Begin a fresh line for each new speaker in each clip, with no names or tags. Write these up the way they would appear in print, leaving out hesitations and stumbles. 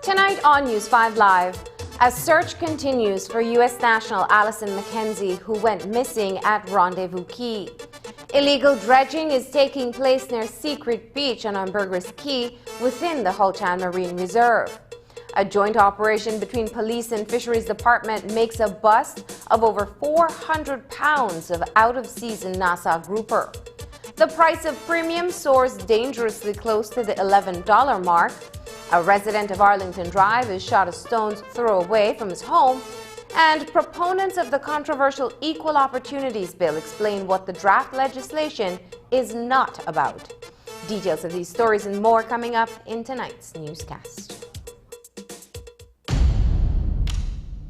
Tonight on News 5 Live, as search continues for U.S. national Allison McKenzie, who went missing at Rendezvous Key. Illegal dredging is taking place near Secret Beach on Ambergris Key within the Ho Chan Marine Reserve. A joint operation between police and fisheries department makes a bust of over 400 pounds of out-of-season Nassau grouper. The price of premium soars dangerously close to the $11 mark. A resident of Arlington Drive is shot a stone's throw away from his home, and proponents of the controversial Equal Opportunities Bill explain what the draft legislation is not about. Details of these stories and more coming up in tonight's newscast.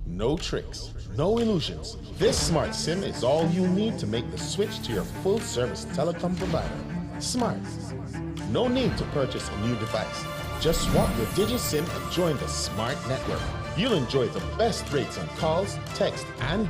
No tricks, no illusions. This smart SIM is all you need to make the switch to your full-service telecom provider. Smart. No need to purchase a new device. Just swap your DigiSIM and join the smart network. You'll enjoy the best rates on calls, text, and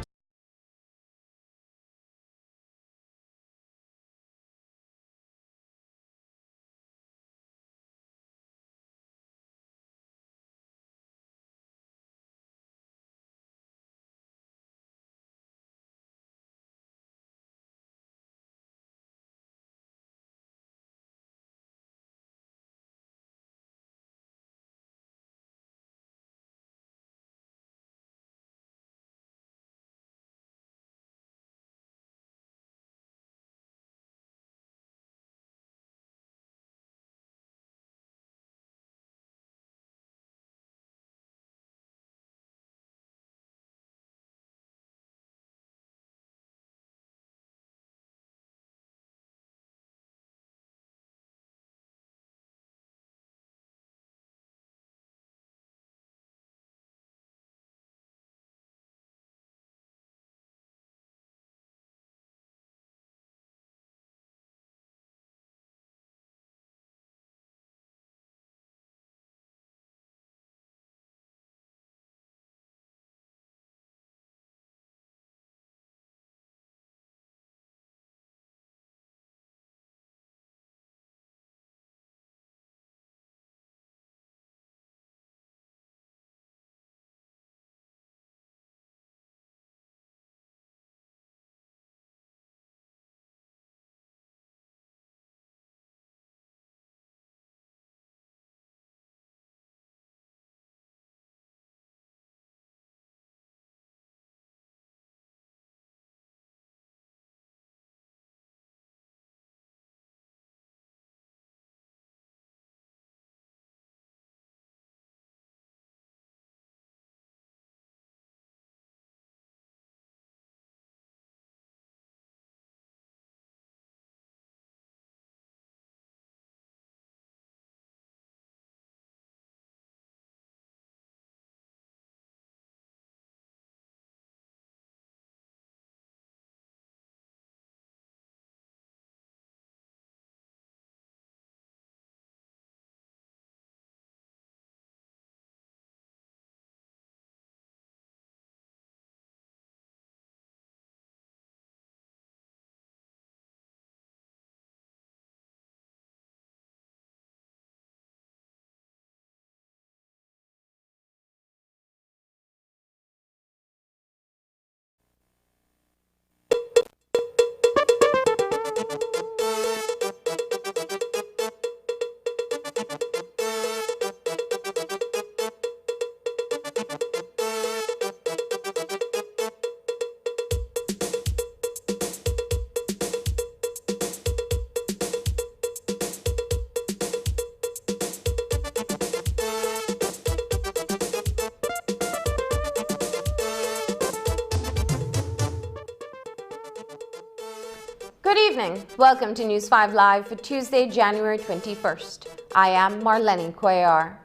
Good evening. Welcome to News 5 Live for Tuesday, January 21st. I am Marlene Cuellar.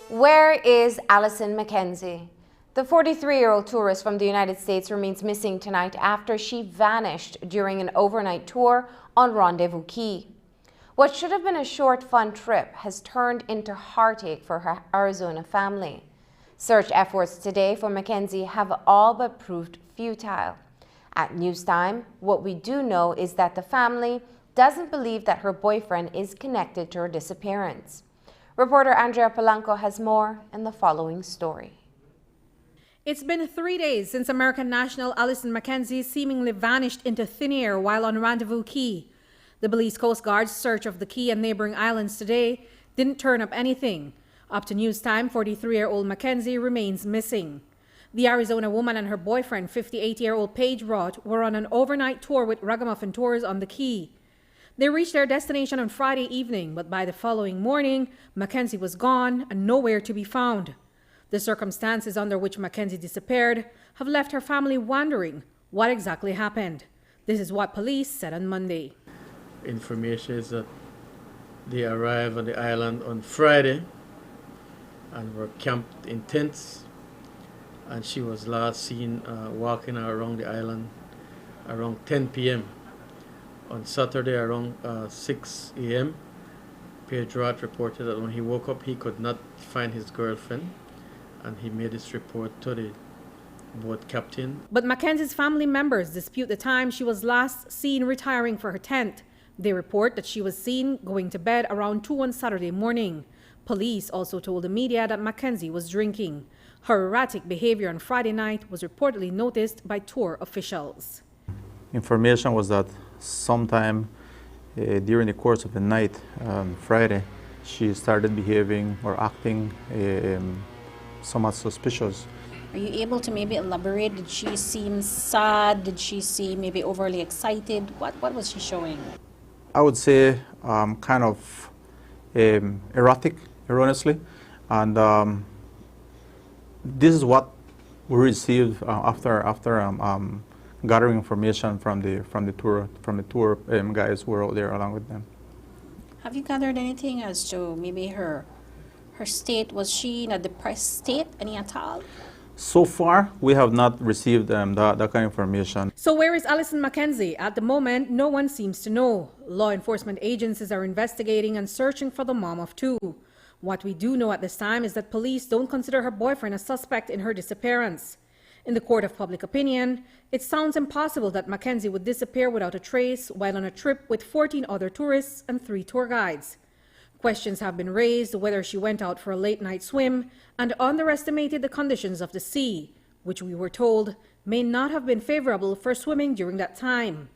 Where is Alison Mackenzie? The 43-year-old tourist from the United States remains missing tonight after she vanished during an overnight tour on Rendezvous Key. What should have been a short, fun trip has turned into heartache for her Arizona family. Search efforts today for Mackenzie have all but proved futile. At News Time, what we do know is that the family doesn't believe that her boyfriend is connected to her disappearance. Reporter Andrea Polanco has more in the following story.
It's been 3 days since American national Alison Mackenzie seemingly vanished into thin air while on Rendezvous Key. The Belize Coast Guard's search of the Key and neighboring islands today didn't turn up anything. Up to News Time, 43-year-old Mackenzie remains missing. The Arizona woman and her boyfriend, 58-year-old Paige Roth, were on an overnight tour with Ragamuffin Tours on the Key. They reached their destination on Friday evening, but by the following morning, Mackenzie was gone and nowhere to be found. The circumstances under which Mackenzie disappeared have left her family wondering what exactly happened. This is what police said on Monday.
Information is that they arrived on the island on Friday and were camped in tents, and she was last seen walking around the island around 10 p.m. On Saturday around 6 a.m. Paige Roth reported that when he woke up he could not find his girlfriend, and he made this report to the boat captain.
But Mackenzie's family members dispute the time she was last seen retiring for her tent. They report that she was seen going to bed around 2 on Saturday morning. Police also told the media that Mackenzie was drinking. Her erratic behavior on Friday night was reportedly noticed by tour officials.
Information was that sometime during the course of the night on Friday, she started behaving or acting somewhat suspicious.
Are you able to maybe elaborate? Did she seem sad? Did she seem maybe overly excited? What was she showing?
I would say kind of erratic, erroneously, and this is what we received after gathering information from the tour guys who were out there along with them.
Have you gathered anything as to maybe her state? Was she in a depressed state, any at all?
So far, we have not received that kind of information.
So where is Alison Mackenzie? At the moment, no one seems to know. Law enforcement agencies are investigating and searching for the mom of two. What we do know at this time is that police don't consider her boyfriend a suspect in her disappearance. In the court of public opinion, it sounds impossible that Mackenzie would disappear without a trace while on a trip with 14 other tourists and 3 tour guides. Questions have been raised whether she went out for a late-night swim and underestimated the conditions of the sea, which we were told may not have been favorable for swimming during that time.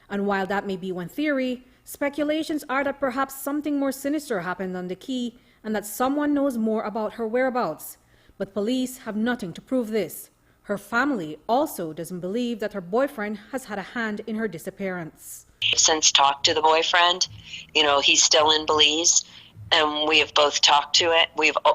And while that may be one theory, speculations are that perhaps something more sinister happened on the Key and that someone knows more about her whereabouts. But police have nothing to prove this. Her family also doesn't believe that her boyfriend has had a hand in her disappearance.
Since talked to the boyfriend, he's still in Belize, and we have both talked to it.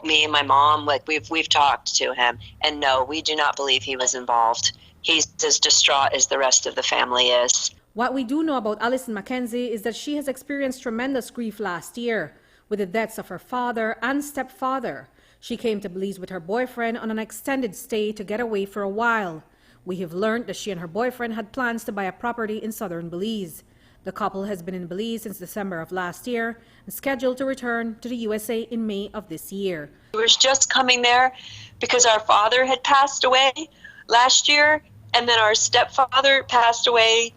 Me and my mom, we've talked to him, and no, we do not believe he was involved. He's as distraught as the rest of the family is.
What we do know about Alison Mackenzie is that she has experienced tremendous grief last year with the deaths of her father and stepfather. She came to Belize with her boyfriend on an extended stay to get away for a while. We have learned that she and her boyfriend had plans to buy a property in southern Belize. The couple has been in Belize since December of last year and scheduled to return to the USA in May of this year.
We were just coming there because our father had passed away last year, and then our stepfather passed away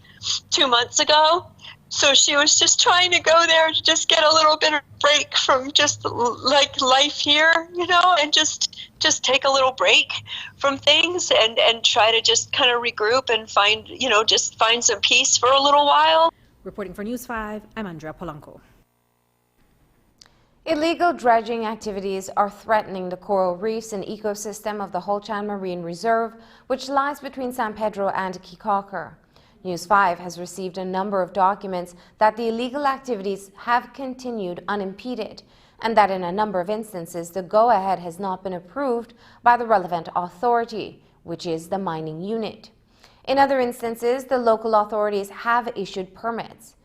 2 months ago. So she was just trying to go there to just get a little bit of break from just like life here, and just take a little break from things and try to just kind of regroup and find some peace for a little while.
Reporting for News 5, I'm Andrea Polanco.
Illegal dredging activities are threatening the coral reefs and ecosystem of the Holchan Marine Reserve, which lies between San Pedro and Kikaker. News 5 has received a number of documents that the illegal activities have continued unimpeded, and that in a number of instances the go-ahead has not been approved by the relevant authority, which is the mining unit. In other instances, the local authorities have issued permits.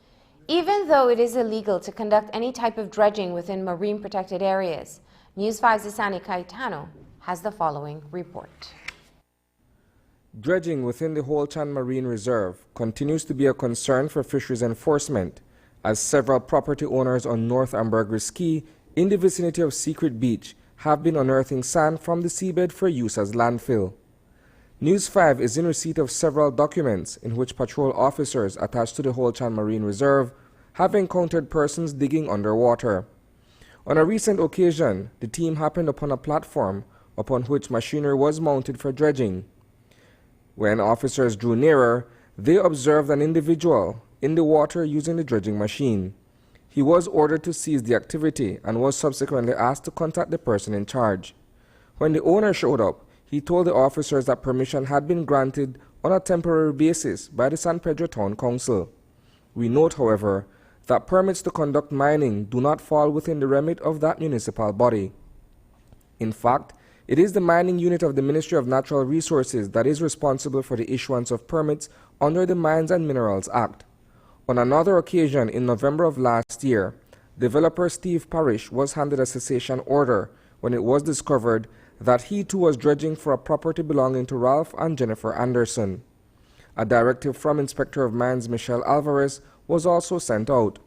Even though it is illegal to conduct any type of dredging within marine protected areas, News 5's Isani Cayetano has the following report.
Dredging within the Holchan Marine Reserve continues to be a concern for fisheries enforcement, as several property owners on North Ambergris Key in the vicinity of Secret Beach have been unearthing sand from the seabed for use as landfill. News 5 is in receipt of several documents in which patrol officers attached to the Holchan Marine Reserve have encountered persons digging underwater. On a recent occasion, the team happened upon a platform upon which machinery was mounted for dredging. When officers drew nearer, they observed an individual in the water using the dredging machine. He was ordered to cease the activity and was subsequently asked to contact the person in charge. When the owner showed up, he told the officers that permission had been granted on a temporary basis by the San Pedro Town Council. We note, however, that permits to conduct mining do not fall within the remit of that municipal body. In fact, it is the mining unit of the Ministry of Natural Resources that is responsible for the issuance of permits under the Mines and Minerals Act. On another occasion in November of last year, developer Steve Parrish was handed a cessation order when it was discovered that he too was dredging for a property belonging to Ralph and Jennifer Anderson. A directive from Inspector of Mines Michelle Alvarez was also sent out.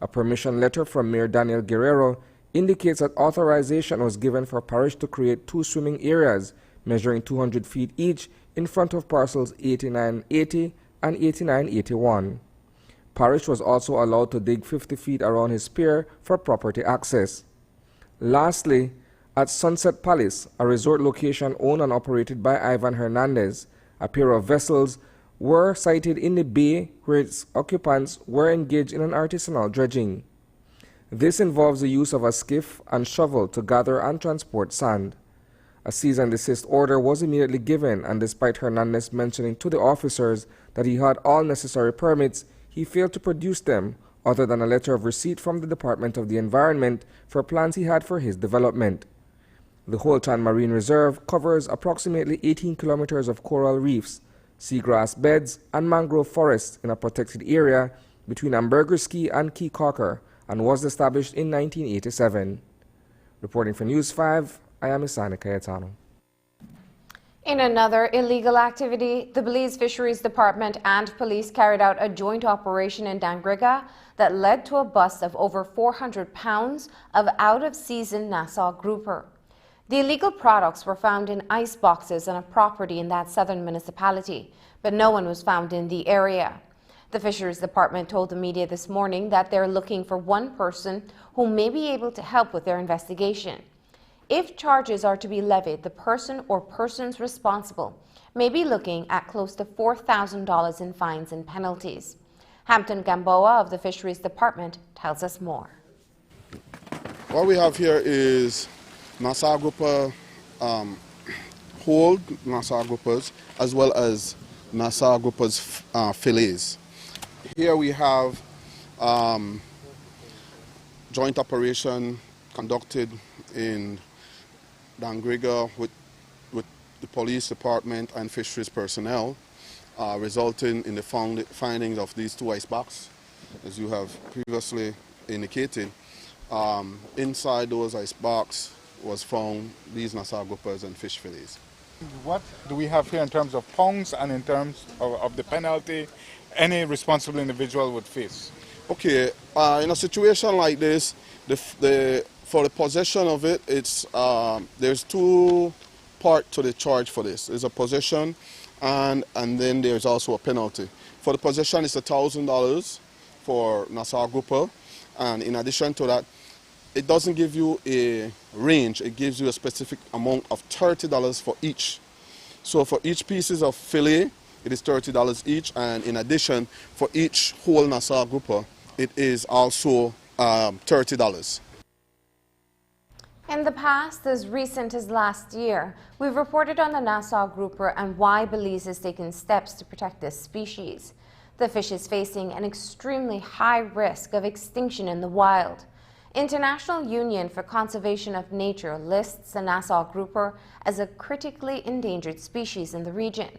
A permission letter from Mayor Daniel Guerrero indicates that authorization was given for Parrish to create 2 swimming areas measuring 200 feet each in front of parcels 8980 and 8981. Parrish was also allowed to dig 50 feet around his pier for property access. Lastly, at Sunset Palace, a resort location owned and operated by Ivan Hernandez, a pair of vessels were sighted in the bay where its occupants were engaged in an artisanal dredging. This involves the use of a skiff and shovel to gather and transport sand. A cease and desist order was immediately given, and despite Hernandez mentioning to the officers that he had all necessary permits, he failed to produce them other than a letter of receipt from the Department of the Environment for plans he had for his development. The Holchan Marine Reserve covers approximately 18 kilometers of coral reefs, seagrass beds, and mangrove forests in a protected area between Ambergris Key and Key Cocker, and was established in 1987. Reporting for News 5, I am Isani Cayetano.
In another illegal activity, the Belize Fisheries Department and police carried out a joint operation in Dangriga that led to a bust of over 400 pounds of out-of-season Nassau grouper. The illegal products were found in ice boxes on a property in that southern municipality, but no one was found in the area. The Fisheries Department told the media this morning that they're looking for one person who may be able to help with their investigation. If charges are to be levied, the person or persons responsible may be looking at close to $4,000 in fines and penalties. Hampton Gamboa of the Fisheries Department tells us more.
What we have here is Nassau grouper whole Nassau groupers, as well as Nassau groupers fillets. Here we have joint operation conducted in Dangriga with the police department and fisheries personnel, resulting in the findings of these 2 ice boxes, as you have previously indicated. Inside those ice boxes was found these Nassau groupers and fish fillets.
What do we have here in terms of pounds and in terms of the penalty any responsible individual would face?
Okay, in a situation like this, for the possession of it, it's there's 2 parts to the charge for this. There's a possession, and then there's also a penalty. For the possession, it's $1,000 for Nassau grouper, and in addition to that, it doesn't give you a range. It gives you a specific amount of $30 for each. So for each pieces of fillet, it is $30 each, and in addition, for each whole Nassau grouper, it is also $30.
In the past, as recent as last year, we've reported on the Nassau grouper and why Belize has taken steps to protect this species. The fish is facing an extremely high risk of extinction in the wild. International Union for Conservation of Nature lists the Nassau grouper as a critically endangered species in the region.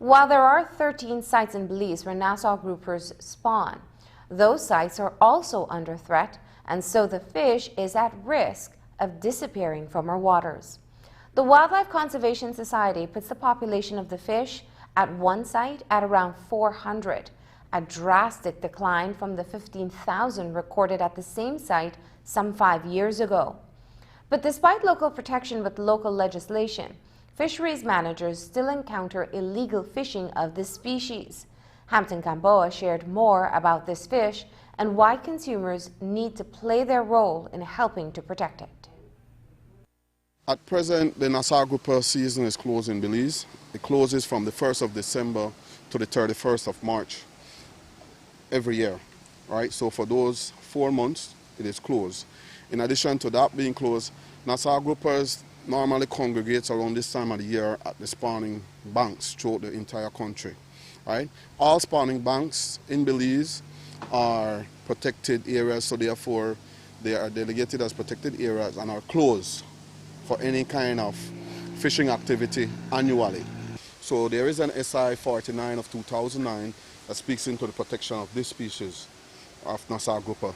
While there are 13 sites in Belize where Nassau groupers spawn, those sites are also under threat, and so the fish is at risk of disappearing from our waters. The Wildlife Conservation Society puts the population of the fish at one site at around 400, a drastic decline from the 15,000 recorded at the same site some 5 years ago. But despite local protection with local legislation, fisheries managers still encounter illegal fishing of this species. Hampton Gamboa shared more about this fish and why consumers need to play their role in helping to protect it.
At present, the Nassau grouper season is closed in Belize. It closes from the 1st of December to the 31st of March every year, right? So for those 4 months, it is closed. In addition to that being closed, Nassau groupers normally congregates around this time of the year at the spawning banks throughout the entire country, right? All spawning banks in Belize are protected areas, so therefore they are delegated as protected areas and are closed for any kind of fishing activity annually. So there is an SI 49 of 2009 that speaks into the protection of this species of Nassau grouper.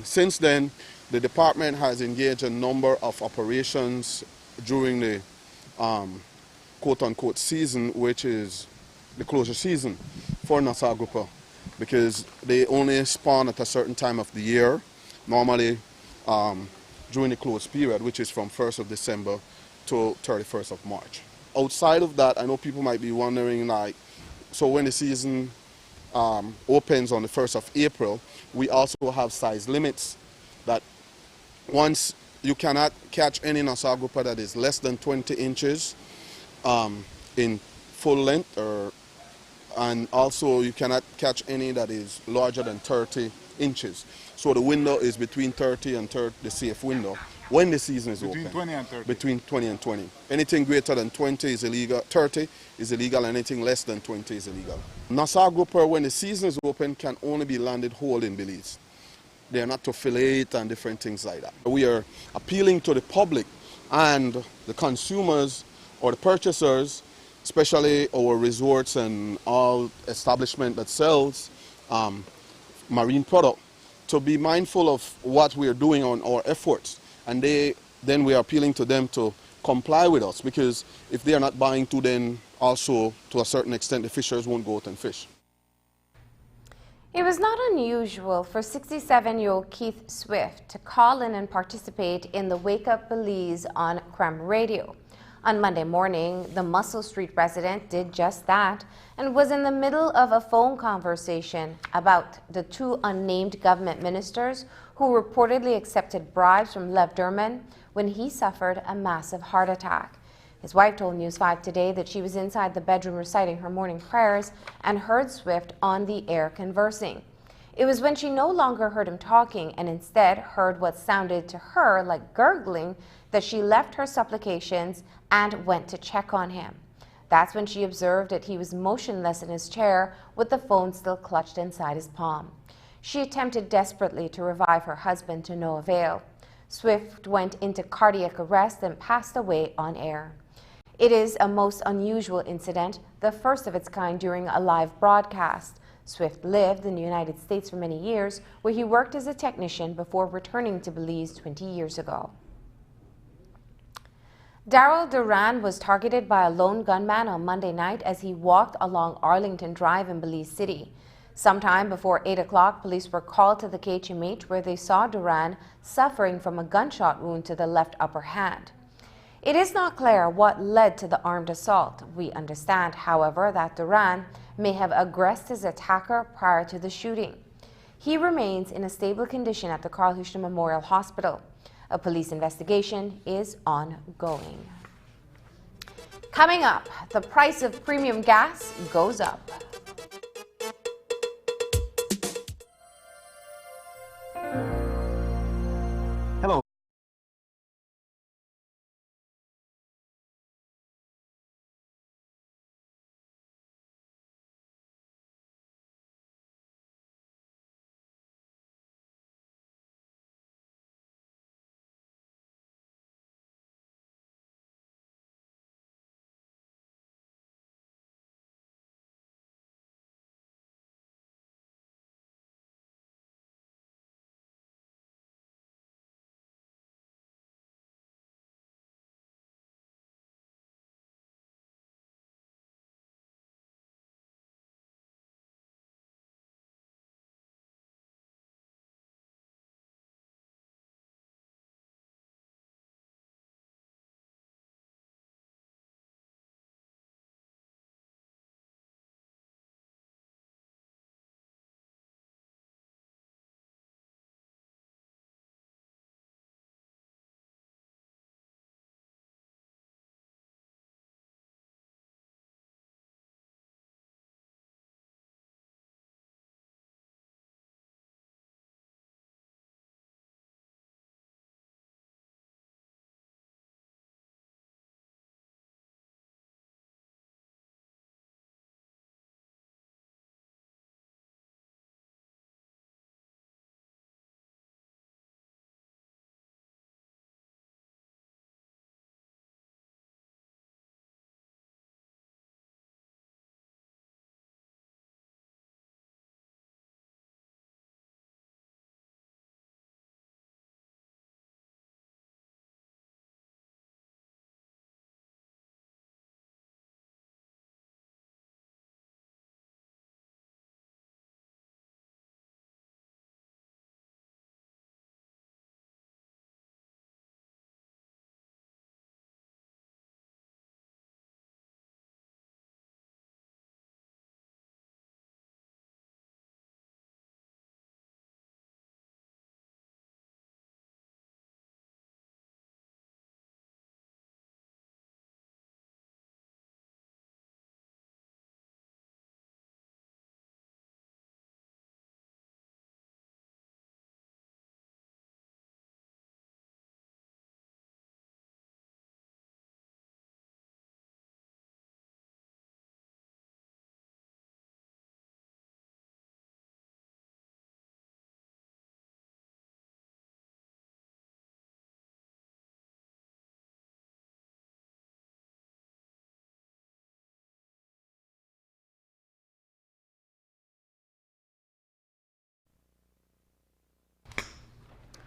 Since then, the department has engaged a number of operations during the quote-unquote season, which is the closure season for Nassau grouper, because they only spawn at a certain time of the year, normally during the closed period, which is from 1st of December to 31st of March. Outside of that, I know people might be wondering, like, so when the season opens on the 1st of April, we also have size limits that once you cannot catch any Nassau grouper that is less than 20 inches in full length, and also you cannot catch any that is larger than 30 inches. So the window is between 30 and 30, the safe window, when the season is
Between
open.
20 and 30.
Between 20 and 20. Anything greater than 20 is illegal, 30 is illegal, anything less than 20 is illegal. Nassau grouper, when the season is open, can only be landed whole in Belize. They are not to fillet and different things like that. We are appealing to the public and the consumers or the purchasers, especially our resorts and all establishment that sells marine product, to be mindful of what we are doing on our efforts. And then we are appealing to them to comply with us, because if they are not buying to, then also to a certain extent the fishers won't go out and fish.
It was not unusual for 67-year-old Keith Swift to call in and participate in the Wake Up Belize on Creme Radio. On Monday morning, the Muscle Street resident did just that and was in the middle of a phone conversation about the two unnamed government ministers who reportedly accepted bribes from Lev Derman when he suffered a massive heart attack. His wife told News 5 today that she was inside the bedroom reciting her morning prayers and heard Swift on the air conversing. It was when she no longer heard him talking and instead heard what sounded to her like gurgling that she left her supplications and went to check on him. That's when she observed that he was motionless in his chair with the phone still clutched inside his palm. She attempted desperately to revive her husband to no avail. Swift went into cardiac arrest and passed away on air. It is a most unusual incident, the first of its kind during a live broadcast. Swift lived in the United States for many years, where he worked as a technician before returning to Belize 20 years ago. Daryl Duran was targeted by a lone gunman on Monday night as he walked along Arlington Drive in Belize City. Sometime before 8 o'clock, police were called to the KHMH where they saw Duran suffering from a gunshot wound to the left upper hand. It is not clear what led to the armed assault. We understand, however, that Duran may have aggressed his attacker prior to the shooting. He remains in a stable condition at the Carl Hushner Memorial Hospital. A police investigation is ongoing. Coming up, the price of premium gas goes up.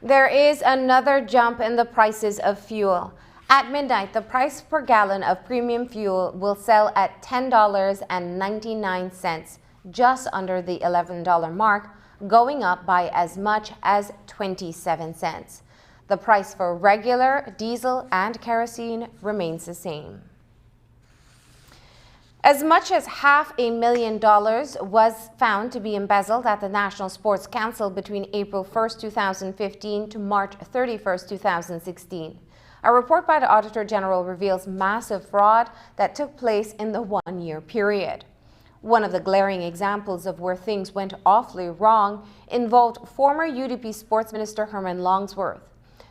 There is another jump in the prices of fuel. At midnight, the price per gallon of premium fuel will sell at $10.99, just under the $11 mark, going up by as much as 27 cents. The price for regular diesel and kerosene remains the same. As much as $500,000 was found to be embezzled at the National Sports Council between April 1st, 2015 to March 31st, 2016. A report by the Auditor General reveals massive fraud that took place in the one-year period. One of the glaring examples of where things went awfully wrong involved former UDP Sports Minister Herman Longsworth.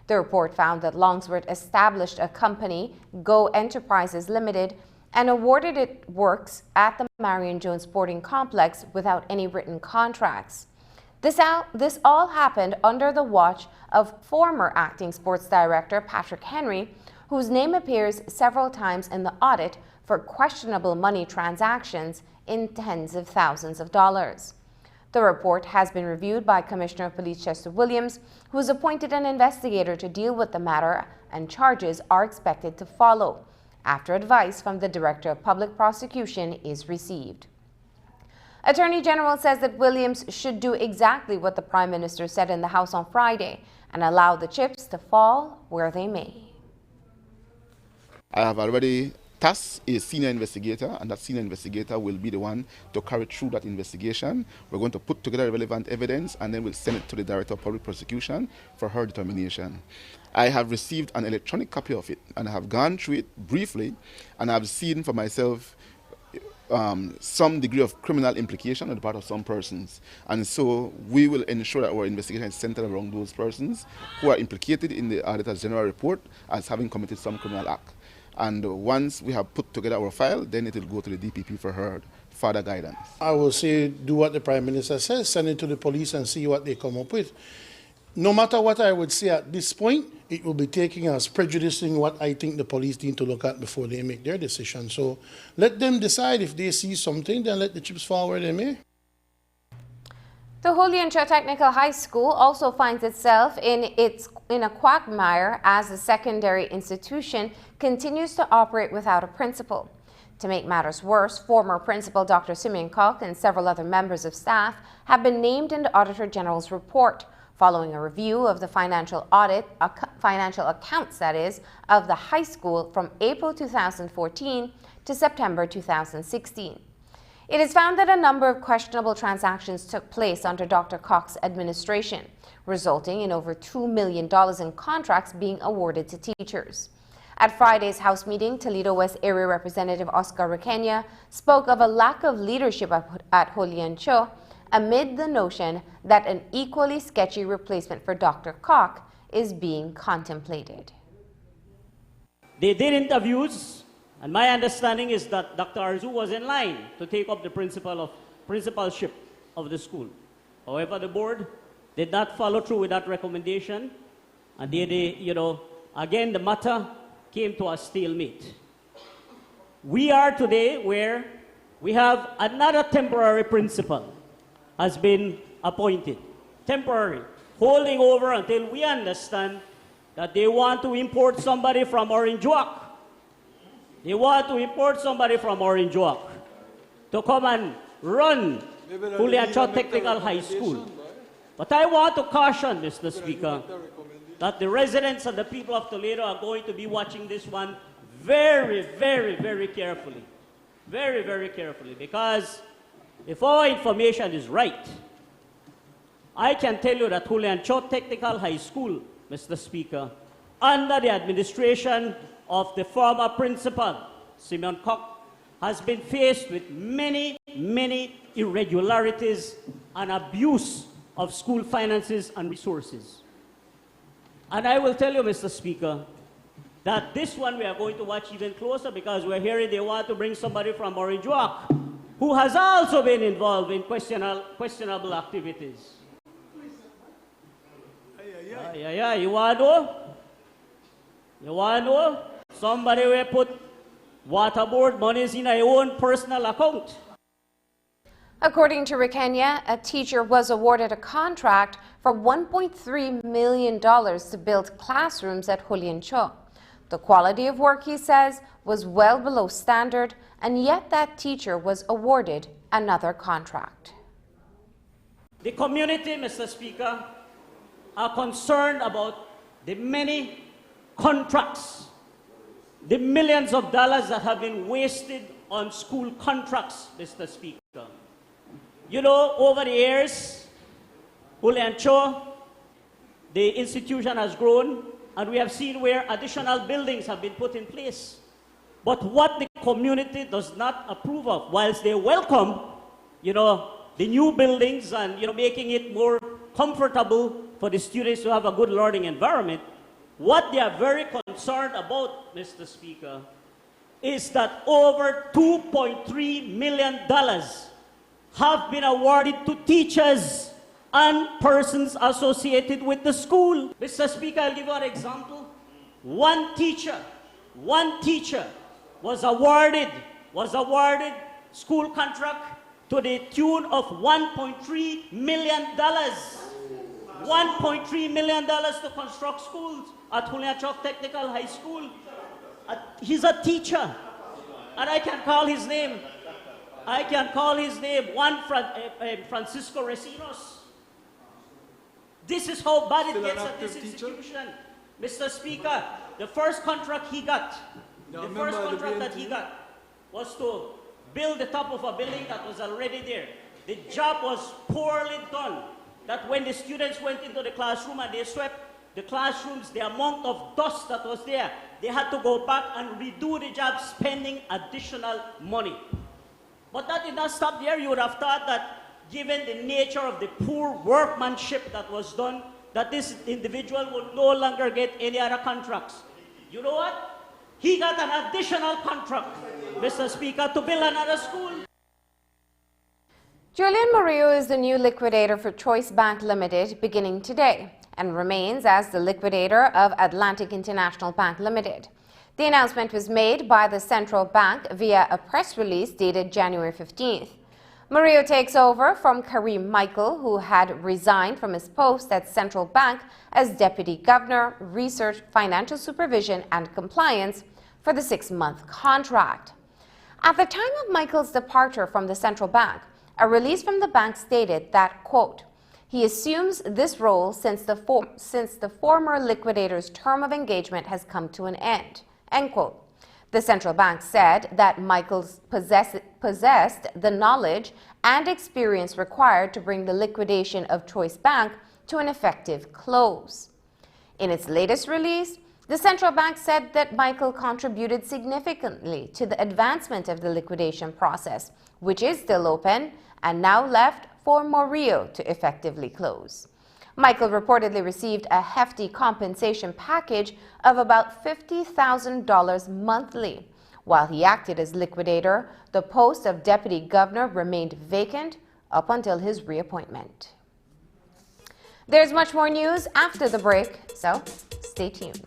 The report found that Longsworth established a company, Go Enterprises Limited, and awarded it works at the Marion Jones Sporting Complex without any written contracts. This all happened under the watch of former acting sports director Patrick Henry, whose name appears several times in the audit for questionable money transactions in tens of thousands of dollars. The report has been reviewed by Commissioner of Police Chester Williams, who has appointed an investigator to deal with the matter, and charges are expected to follow after advice from the Director of Public Prosecution is received. Attorney General says that Williams should do exactly what the Prime Minister said in the House on Friday and allow the chips to fall where they may.
I have already tasked a senior investigator, and that senior investigator will be the one to carry through that investigation. We're going to put together relevant evidence, and then we'll send it to the Director of Public Prosecution for her determination. I have received an electronic copy of it, and I have gone through it briefly, and I've seen for myself some degree of criminal implication on the part of some persons. And so we will ensure that our investigation is centered around those persons who are implicated in the Auditor's General report as having committed some criminal act. And once we have put together our file, then it will go to the DPP for her further guidance.
I will say, do what the Prime Minister says, send it to the police and see what they come up with. No matter what I would say at this point, it will be taking us prejudicing what I think the police need to look at before they make their decision. So let them decide. If they see something, then let the chips fall where they may.
The Julian Cho Technical High School also finds itself in a quagmire as the secondary institution continues to operate without a principal. To make matters worse, former principal Dr. Simeon Koch and several other members of staff have been named in the Auditor General's report, following a review of the financial accounts, that is, of the high school from April 2014 to September 2016. It is found that a number of questionable transactions took place under Dr. Koch's administration, resulting in over $2 million in contracts being awarded to teachers. At Friday's House meeting, Toledo West Area Representative Oscar Requena spoke of a lack of leadership at Julian Cho, amid the notion that an equally sketchy replacement for Dr. Koch is being contemplated.
They did interviews, and my understanding is that Dr. Arzu was in line to take up the principalship of the school. However, the board did not follow through with that recommendation, and again, the matter came to a stalemate. We are today where we have another temporary principal has been appointed, temporary, holding over until we understand that they want to import somebody from Orange Walk. They want to import somebody from Orange Walk to come and run Julian Cho Technical High School. But I want to caution, Mr. Speaker, that the residents and the people of Toledo are going to be watching this one very, very, very carefully. Very, very carefully, because if our information is right, I can tell you that Julian Cho Technical High School, Mr. Speaker, under the administration of the former principal, Simeon Koch, has been faced with many, many irregularities and abuse of school finances and resources. And I will tell you, Mr. Speaker, that this one we are going to watch even closer, because we're hearing they want to bring somebody from Orange Walk who has also been involved in questionable activities. You want to know? You want to know? Somebody will put water board monies in their own personal account.
According to Rekenya, a teacher was awarded a contract for $1.3 million to build classrooms at Julian Cho. The quality of work, he says, was well below standard, and yet that teacher was awarded another contract.
The community, Mr. Speaker, are concerned about the many contracts, the millions of dollars that have been wasted on school contracts, Mr. Speaker. You know, over the years, Julian Cho, the institution has grown, and we have seen where additional buildings have been put in place. But what the community does not approve of, whilst they welcome, you know, the new buildings and, you know, making it more comfortable for the students to have a good learning environment, what they are very concerned about, Mr. Speaker, is that over $2.3 million have been awarded to teachers and persons associated with the school. Mr. Speaker, I'll give you an example. One teacher was awarded school contract to the tune of $1.3 million. $1.3 million to construct schools at Huliachok Technical High School. He's a teacher, and I can call his name. Francisco Recinos. This is how bad it gets at this institution. Mr. Speaker, the first contract he got, was to build the top of a building that was already there. The job was poorly done. That when the students went into the classroom and they swept the classrooms, the amount of dust that was there, they had to go back and redo the job, spending additional money. But that did not stop there. You would have thought that given the nature of the poor workmanship that was done, that this individual would no longer get any other contracts. You know what? He got an additional contract, Mr. Speaker, to build another school.
Julian Murillo is the new liquidator for Choice Bank Limited beginning today and remains as the liquidator of Atlantic International Bank Limited. The announcement was made by the central bank via a press release dated January 15th. Murillo takes over from Kareem Michael, who had resigned from his post at Central Bank as Deputy Governor, Research, Financial Supervision and Compliance for the 6-month contract. At the time of Michael's departure from the central bank, a release from the bank stated that, quote, he assumes this role since the former liquidator's term of engagement has come to an end, end quote. The central bank said that Michael possessed the knowledge and experience required to bring the liquidation of Choice Bank to an effective close. In its latest release, the central bank said that Michael contributed significantly to the advancement of the liquidation process, which is still open and now left for Murillo to effectively close. Michael reportedly received a hefty compensation package of about $50,000 monthly. While he acted as liquidator, the post of deputy governor remained vacant up until his reappointment. There's much more news after the break, so stay tuned.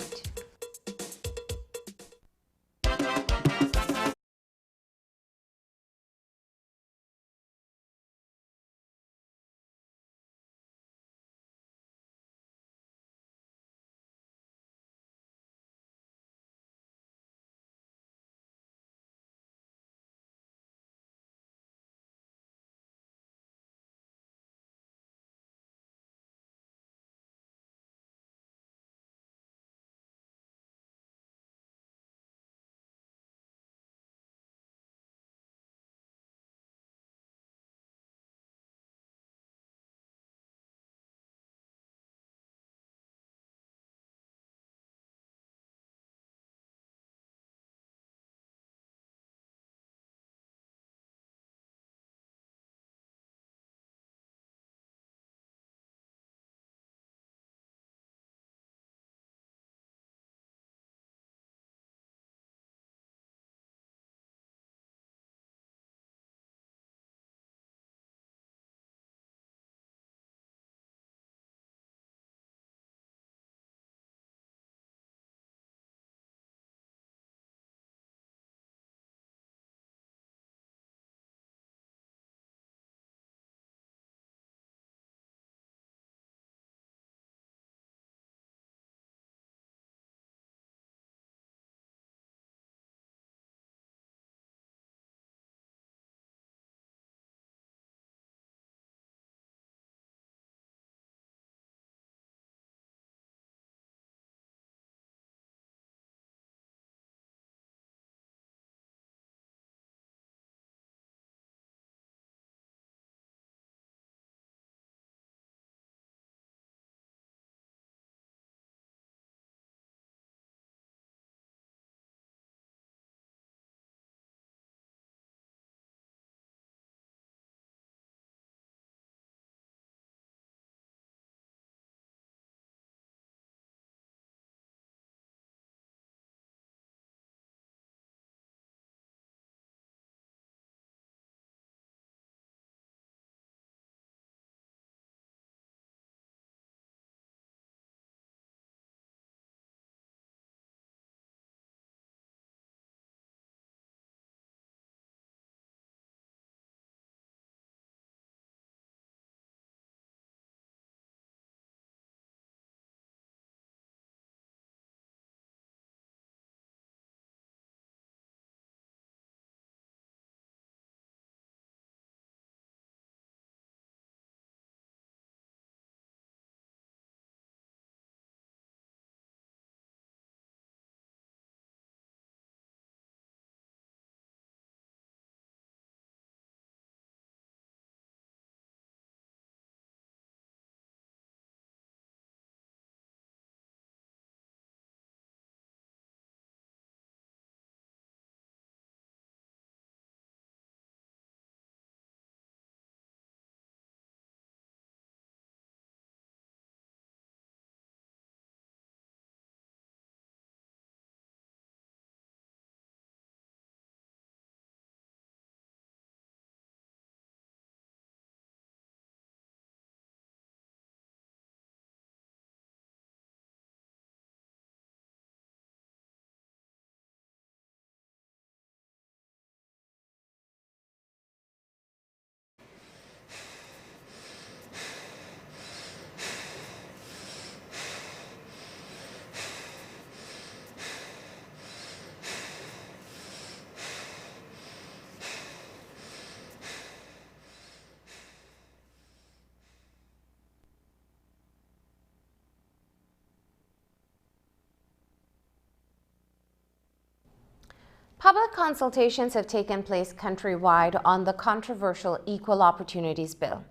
Public consultations have taken place countrywide on the controversial Equal Opportunities Bill.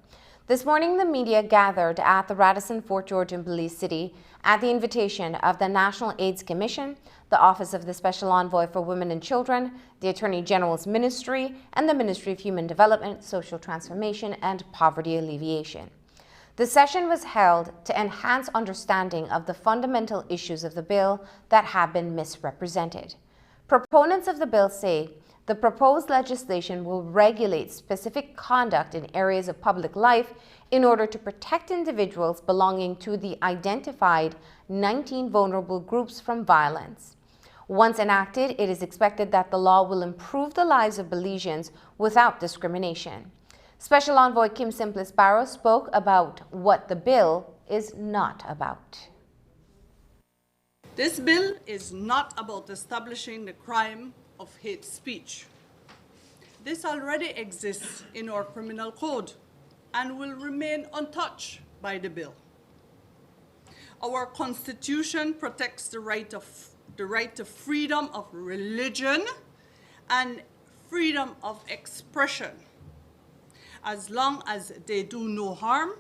This morning, the media gathered at the Radisson Fort George in Belize City at the invitation of the National AIDS Commission, the Office of the Special Envoy for Women and Children, the Attorney General's Ministry, and the Ministry of Human Development, Social Transformation, and Poverty Alleviation. The session was held to enhance understanding of the fundamental issues of the bill that have been misrepresented. Proponents of the bill say the proposed legislation will regulate specific conduct in areas of public life in order to protect individuals belonging to the identified 19 vulnerable groups from violence. Once enacted, it is expected that the law will improve the lives of Belizeans without discrimination. Special Envoy Kim Simplis Barrow spoke about what the bill is not about.
This bill is not about establishing the crime of hate speech. This already exists in our criminal code and will remain untouched by the bill. Our Constitution protects the right to freedom of religion and freedom of expression. As long as they do no harm,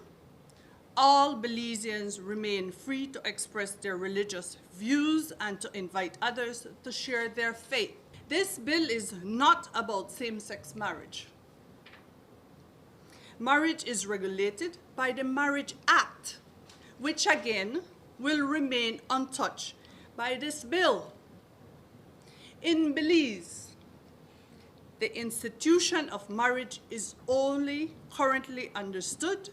all Belizeans remain free to express their religious views and to invite others to share their faith. This bill is not about same-sex marriage. Marriage is regulated by the Marriage Act, which again will remain untouched by this bill. In Belize, the institution of marriage is only currently understood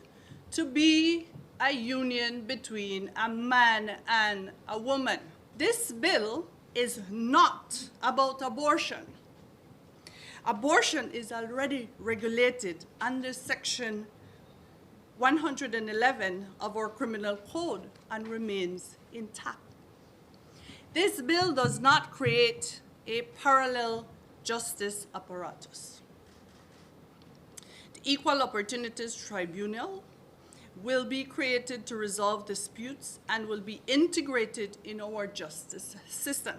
to be a union between a man and a woman. This bill is not about abortion. Abortion is already regulated under Section 111 of our criminal code and remains intact. This bill does not create a parallel justice apparatus. The Equal Opportunities Tribunal will be created to resolve disputes and will be integrated in our justice system.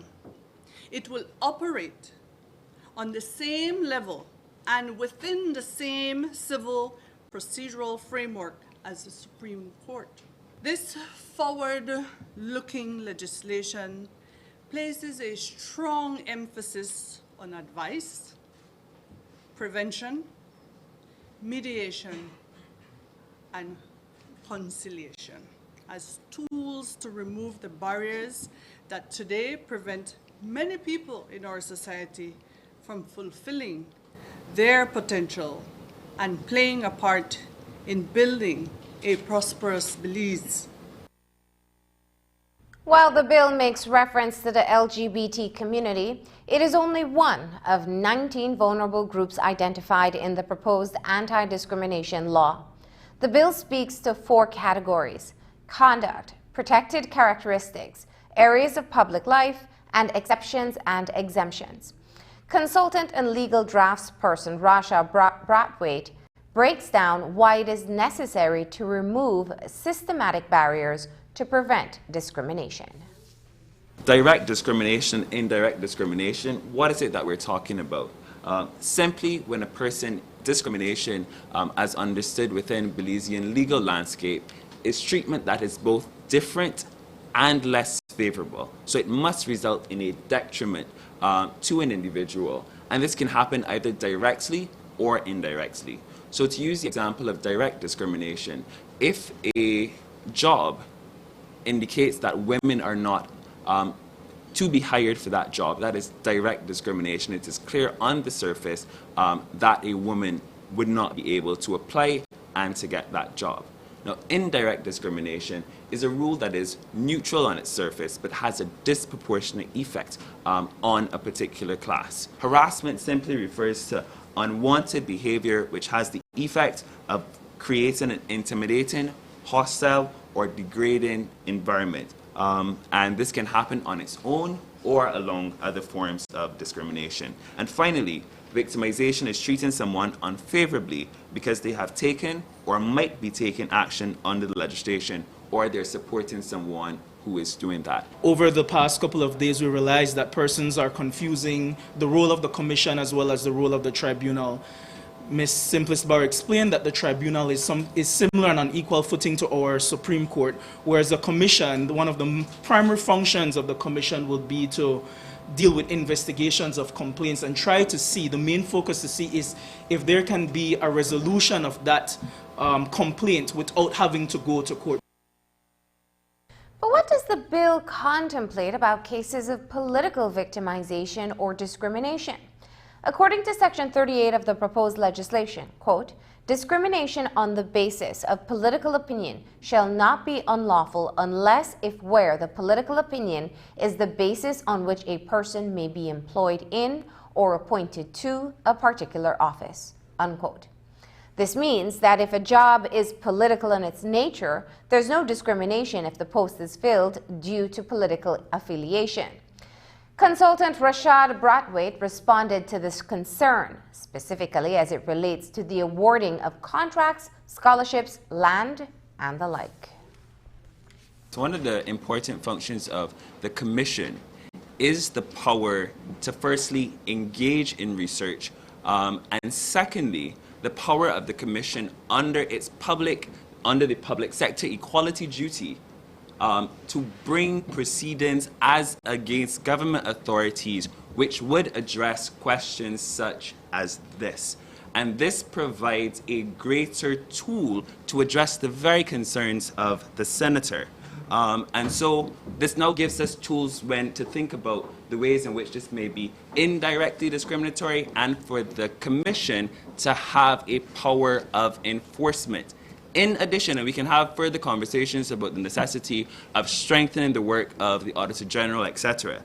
It will operate on the same level and within the same civil procedural framework as the Supreme Court. This forward-looking legislation places a strong emphasis on advice, prevention, mediation, and conciliation as tools to remove the barriers that today prevent many people in our society from fulfilling their potential and playing a part in building a prosperous Belize.
While the bill makes reference to the LGBT community, it is only one of 19 vulnerable groups identified in the proposed anti-discrimination law. The bill speaks to 4 categories: conduct, protected characteristics, areas of public life, and exceptions and exemptions. Consultant and legal draftsperson Rasha Brathwaite breaks down why it is necessary to remove systematic barriers to prevent discrimination.
Direct discrimination, indirect discrimination, what is it that we're talking about? Simply when a person, discrimination as understood within Belizean legal landscape is treatment that is both different and less favorable. So it must result in a detriment to an individual, and this can happen either directly or indirectly. So to use the example of direct discrimination, if a job indicates that women are not to be hired for that job, that is direct discrimination. It is clear on the surface that a woman would not be able to apply and to get that job. Now, indirect discrimination is a rule that is neutral on its surface but has a disproportionate effect on a particular class. Harassment simply refers to unwanted behavior which has the effect of creating an intimidating, hostile, or degrading environment. And this can happen on its own or along other forms of discrimination. And finally, victimization is treating someone unfavorably because they have taken or might be taking action under the legislation, or they're supporting someone who is doing that.
Over the past couple of days, we realized that persons are confusing the role of the commission as well as the role of the tribunal. Ms. Simplest Bauer explained that the tribunal is similar and on equal footing to our Supreme Court, whereas the commission, one of the primary functions of the commission will be to deal with investigations of complaints and try to see, the main focus to see is if there can be a resolution of that complaint without having to go to court.
But what does the bill contemplate about cases of political victimization or discrimination? According to Section 38 of the proposed legislation, quote, discrimination on the basis of political opinion shall not be unlawful unless if where the political opinion is the basis on which a person may be employed in or appointed to a particular office, unquote. This means that if a job is political in its nature, there's no discrimination if the post is filled due to political affiliation. Consultant Rashad Brathwaite responded to this concern, specifically as it relates to the awarding of contracts, scholarships, land, and the like.
So one of the important functions of the Commission is the power to firstly engage in research, and secondly, the power of the Commission under the public sector equality duty to bring proceedings as against government authorities which would address questions such as this. And this provides a greater tool to address the very concerns of the senator. And so this now gives us tools when to think about the ways in which this may be indirectly discriminatory and for the Commission to have a power of enforcement. In addition, and we can have further conversations about the necessity of strengthening the work of the Auditor General, etc.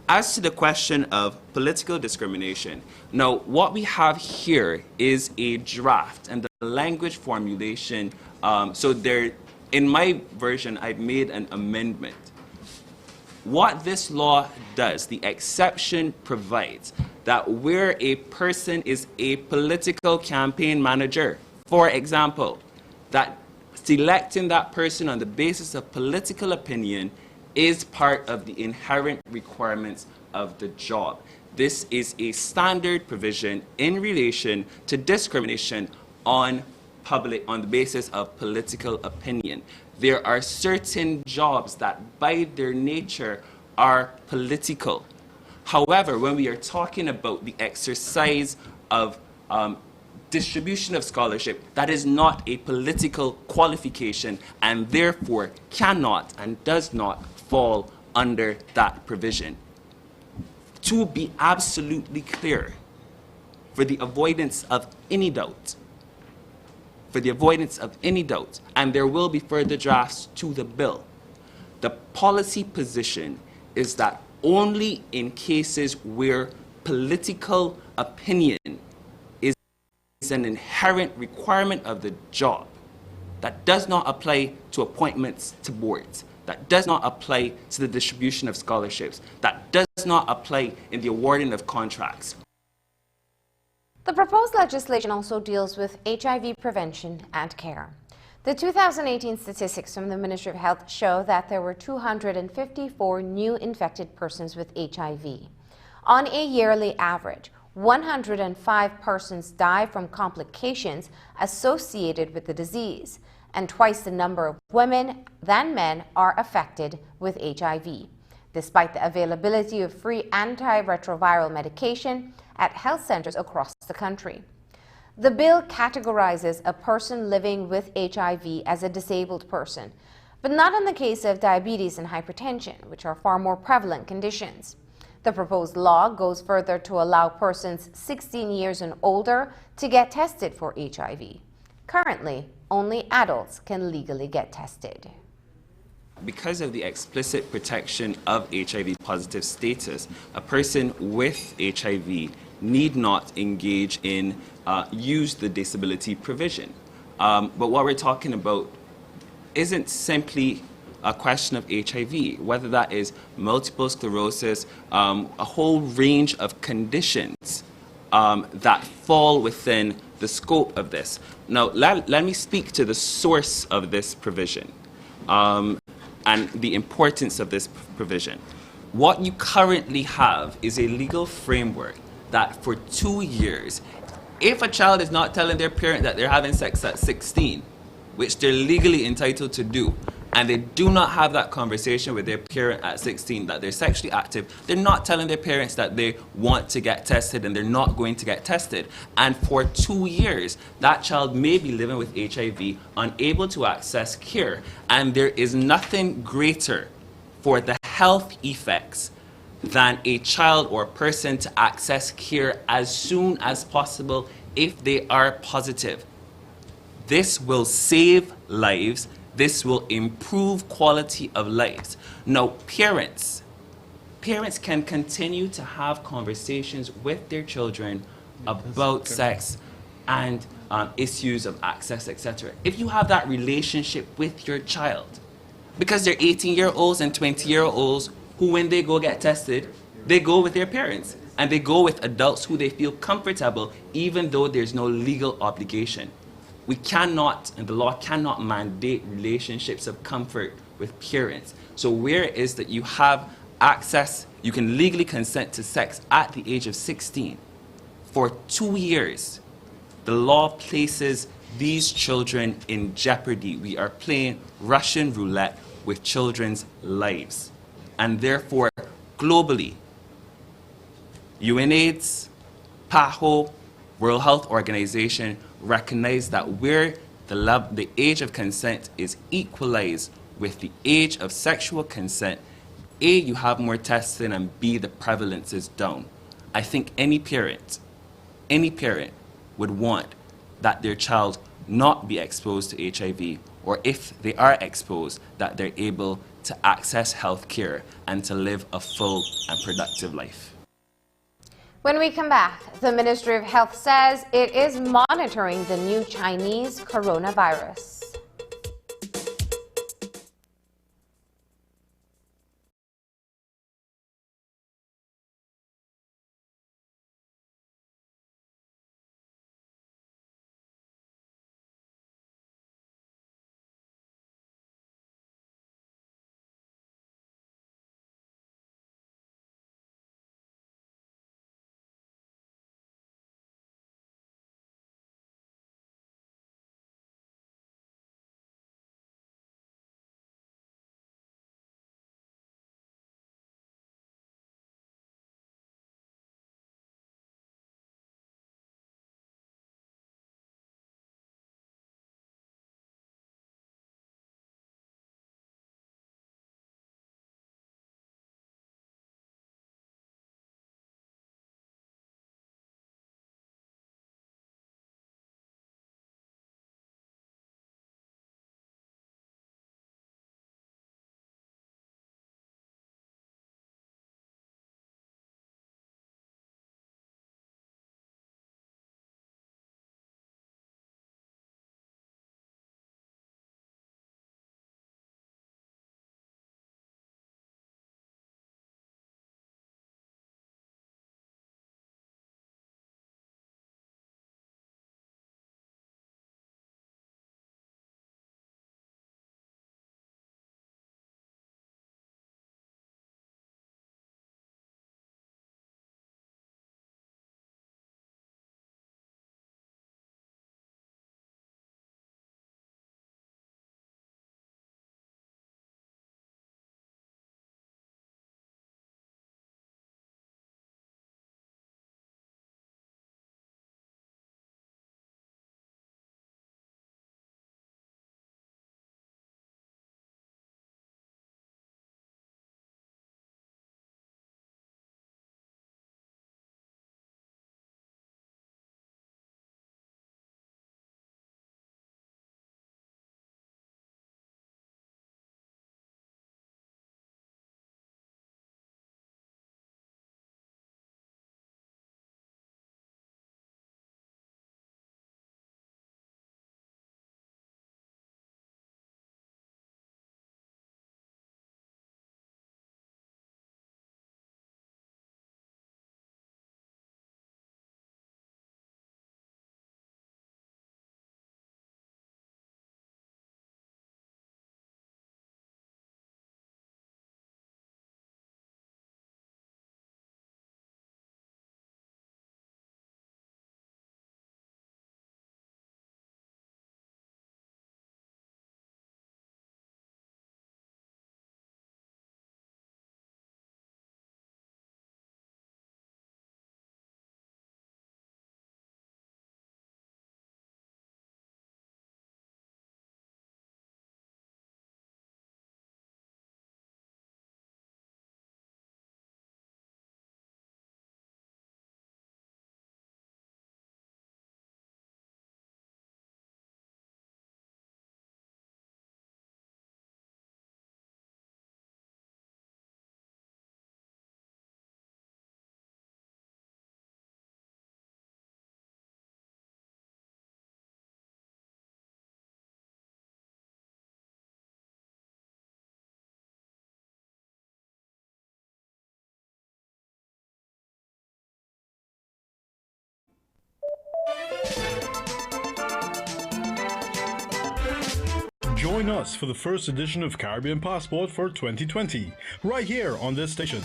As to the question of political discrimination, now what we have here is a draft and the language formulation. In my version, I've made an amendment. What this law does, the exception provides that where a person is a political campaign manager, for example, that selecting that person on the basis of political opinion is part of the inherent requirements of the job. This is a standard provision in relation to discrimination on the basis of political opinion. There are certain jobs that by their nature are political. However, when we are talking about the exercise of distribution of scholarship, that is not a political qualification and therefore cannot and does not fall under that provision. To be absolutely clear, for the avoidance of any doubt, and there will be further drafts to the bill, the policy position is that only in cases where political opinion is an inherent requirement of the job, that does not apply to appointments to boards, that does not apply to the distribution of scholarships, that does not apply in the awarding of contracts.
The proposed legislation also deals with HIV prevention and care. The 2018 statistics from the Ministry of Health show that there were 254 new infected persons with HIV. On a yearly average, 105 persons die from complications associated with the disease, and twice the number of women than men are affected with HIV, despite the availability of free antiretroviral medication at health centers across the country. The bill categorizes a person living with HIV as a disabled person, but not in the case of diabetes and hypertension, which are far more prevalent conditions. The proposed law goes further to allow persons 16 years and older to get tested for HIV. Currently, only adults can legally get tested.
Because of the explicit protection of HIV-positive status, a person with HIV need not engage in use the disability provision. But what we're talking about isn't simply a question of HIV, whether that is multiple sclerosis, a whole range of conditions that fall within the scope of this. Now, let me speak to the source of this provision. and the importance of this provision. What you currently have is a legal framework that for 2 years, if a child is not telling their parent that they're having sex at 16, which they're legally entitled to do, and they do not have that conversation with their parent at 16 that they're sexually active, they're not telling their parents that they want to get tested and they're not going to get tested. And for 2 years, that child may be living with HIV, unable to access care. And there is nothing greater for the health effects than a child or person to access care as soon as possible if they are positive. This will save lives. This will improve quality of lives. Now, parents can continue to have conversations with their children about sex and issues of access, etc. If you have that relationship with your child, because they're 18-year-olds and 20-year-olds who, when they go get tested, they go with their parents and they go with adults who they feel comfortable, even though there's no legal obligation. We cannot, and the law cannot mandate relationships of comfort with parents. So where it is that you have access, you can legally consent to sex at the age of 16, for 2 years, the law places these children in jeopardy. We are playing Russian roulette with children's lives. And therefore, globally, UNAIDS, PAHO, World Health Organization recognize that where the age of consent is equalized with the age of sexual consent, A, you have more testing, and B, the prevalence is down. I think any parent would want that their child not be exposed to HIV, or if they are exposed, that they're able to access health care and to live a full and productive life.
When we come back, the Ministry of Health says it is monitoring the new Chinese coronavirus.
Join us for the first edition of Caribbean Passport for 2020, right here on this station.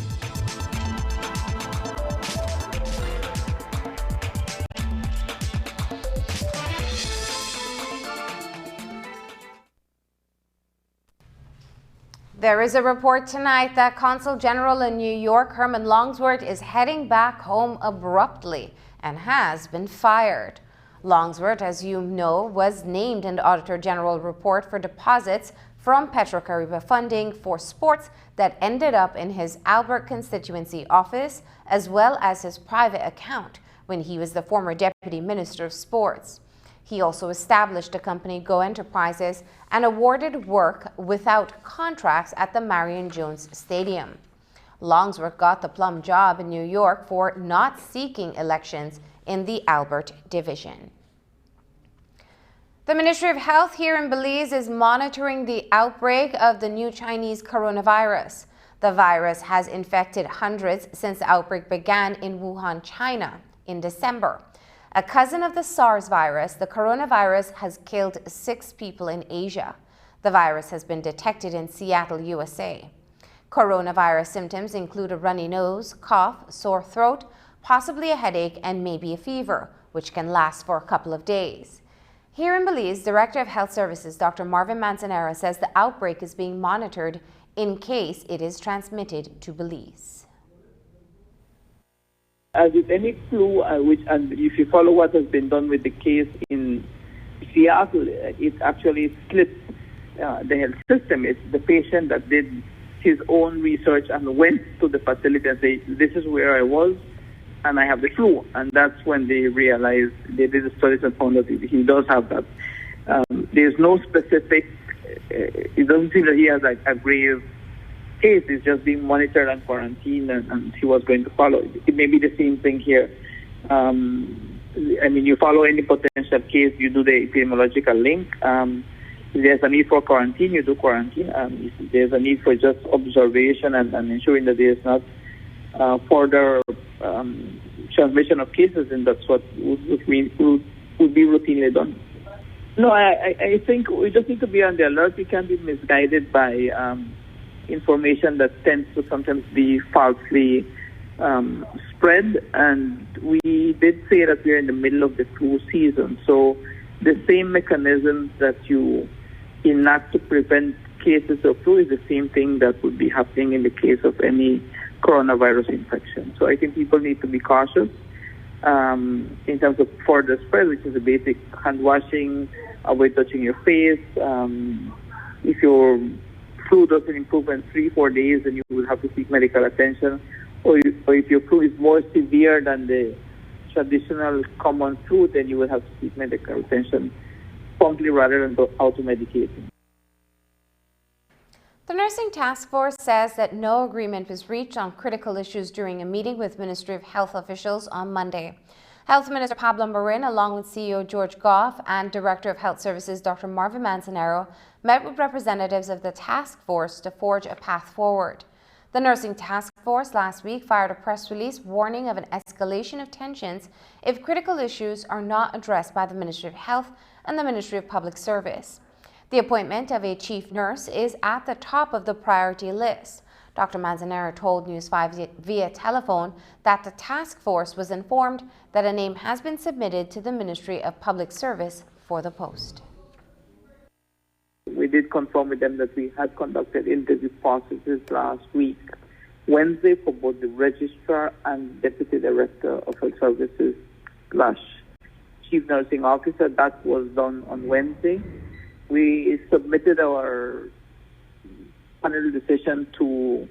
There is a report tonight that Consul General in New York, Herman Longsworth, is heading back home abruptly and has been fired. Longsworth, as you know, was named in the Auditor General report for deposits from Petrocaribe funding for sports that ended up in his Albert constituency office, as well as his private account when he was the former Deputy Minister of Sports. He also established the company Go Enterprises and awarded work without contracts at the Marion Jones Stadium. Longsworth got the plum job in New York for not seeking elections in the Albert division. The Ministry of Health here in Belize is monitoring the outbreak of the new Chinese coronavirus. The virus has infected hundreds since the outbreak began in Wuhan, China in December. A cousin of the SARS virus, the coronavirus has killed 6 people in Asia. The virus has been detected in Seattle, USA. Coronavirus symptoms include a runny nose, cough, sore throat, possibly a headache, and maybe a fever, which can last for a couple of days. Here in Belize, Director of Health Services Dr. Marvin Manzanero says the outbreak is being monitored in case it is transmitted to Belize.
As with any flu, and if you follow what has been done with the case in Seattle, it actually slipped the health system. It's the patient that did his own research and went to the facility and said, this is where I was, and I have the flu. And that's when they realized, they did the studies and found that he does have that. There's no specific, it doesn't seem that he has a grave case. Is just being monitored and quarantined, and he was going to follow. It may be the same thing here. I mean, you follow any potential case, you do the epidemiological link. If there's a need for quarantine, you do quarantine. If there's a need for just observation and ensuring that there's not further transmission of cases, and that's what would be routinely done. No, I think we just need to be on the alert. We can't be misguided by information that tends to sometimes be falsely spread, and we did say that we're in the middle of the flu season, so the same mechanisms that you enact to prevent cases of flu is the same thing that would be happening in the case of any coronavirus infection. So I think people need to be cautious in terms of further spread, which is the basic hand washing, avoid touching your face. If your flu doesn't improve in 3-4 days, then you will have to seek medical attention. Or if your flu is more severe than the traditional common flu, then you will have to seek medical attention promptly rather than auto-medicating.
The Nursing Task Force says that no agreement was reached on critical issues during a meeting with Ministry of Health officials on Monday. Health Minister Pablo Marin, along with CEO George Goff and Director of Health Services Dr. Marvin Manzanero, met with representatives of the task force to forge a path forward. The Nursing Task Force last week fired a press release warning of an escalation of tensions if critical issues are not addressed by the Ministry of Health and the Ministry of Public Service. The appointment of a chief nurse is at the top of the priority list. Dr. Manzanero told News 5 via telephone that the task force was informed that a name has been submitted to the Ministry of Public Service for the post.
We did confirm with them that we had conducted interview processes last week, Wednesday, for both the Registrar and Deputy Director of Health Services / Chief Nursing Officer. That was done on Wednesday. We submitted our panel decision to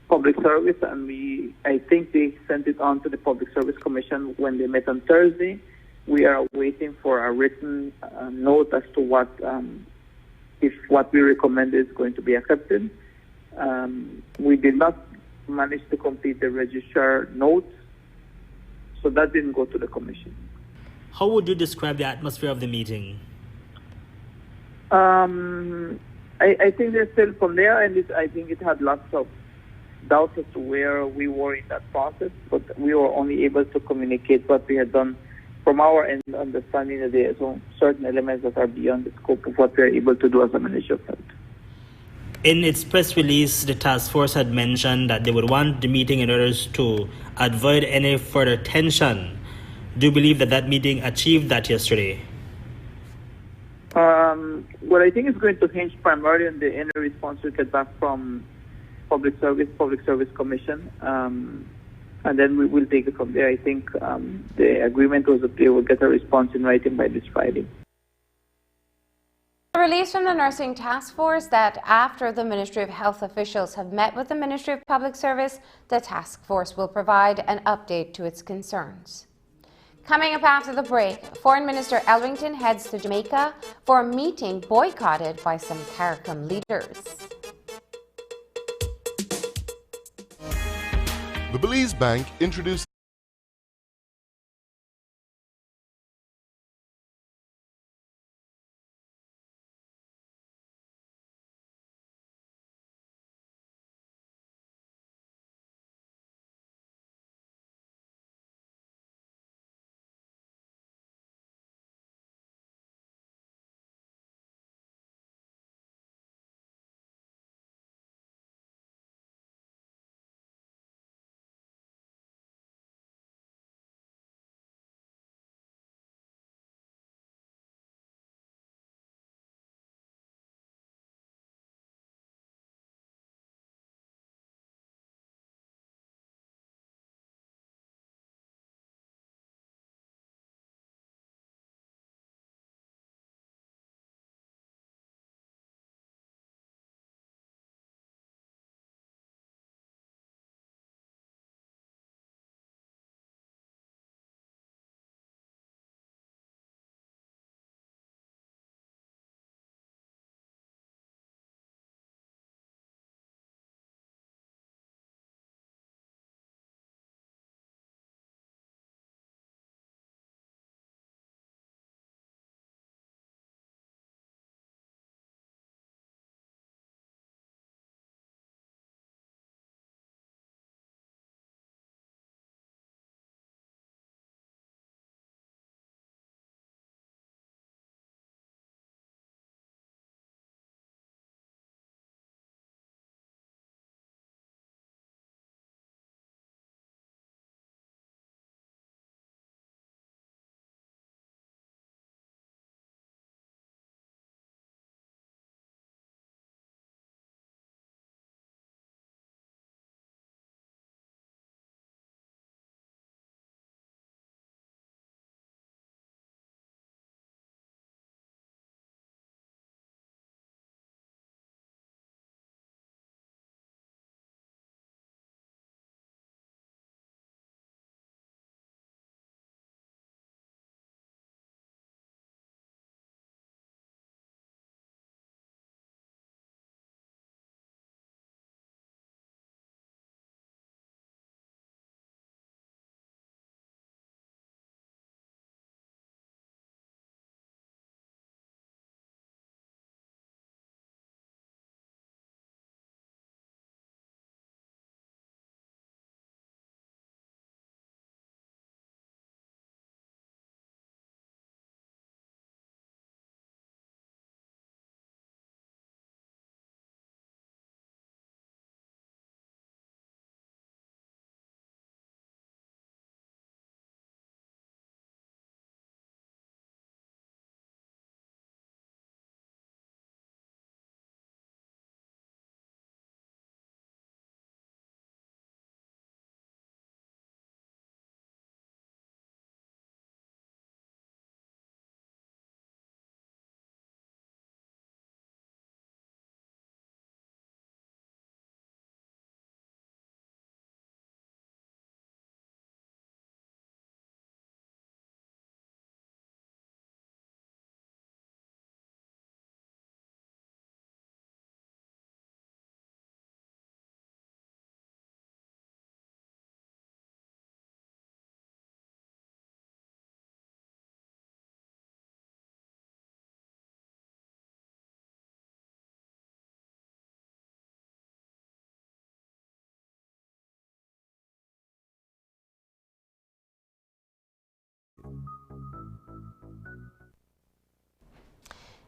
Public Service, and I think they sent it on to the Public Service Commission when they met on Thursday. We are waiting for a written note as to what if what we recommend is going to be accepted. We did not manage to complete the registrar notes, so that didn't go to the commission.
How would you describe the atmosphere of the meeting?
I think they're still from there, and I think it had lots of doubts as to where we were in that process, but we were only able to communicate what we had done from our end, understanding that there are some certain elements that are beyond the scope of what we are able to do as a Ministry of Health.
In its press release, the task force had mentioned that they would want the meeting in order to avoid any further tension. Do you believe that that meeting achieved that yesterday?
What I think is going to hinge primarily on the any response we get back from Public Service Commission, and then we will take it from there. I think the agreement was that they will get a response in writing by this Friday.
A release from the Nursing Task Force that after the Ministry of Health officials have met with the Ministry of Public Service, the task force will provide an update to its concerns. Coming up after the break, Foreign Minister Elrington heads to Jamaica for a meeting boycotted by some CARICOM leaders.
The Belize Bank introduced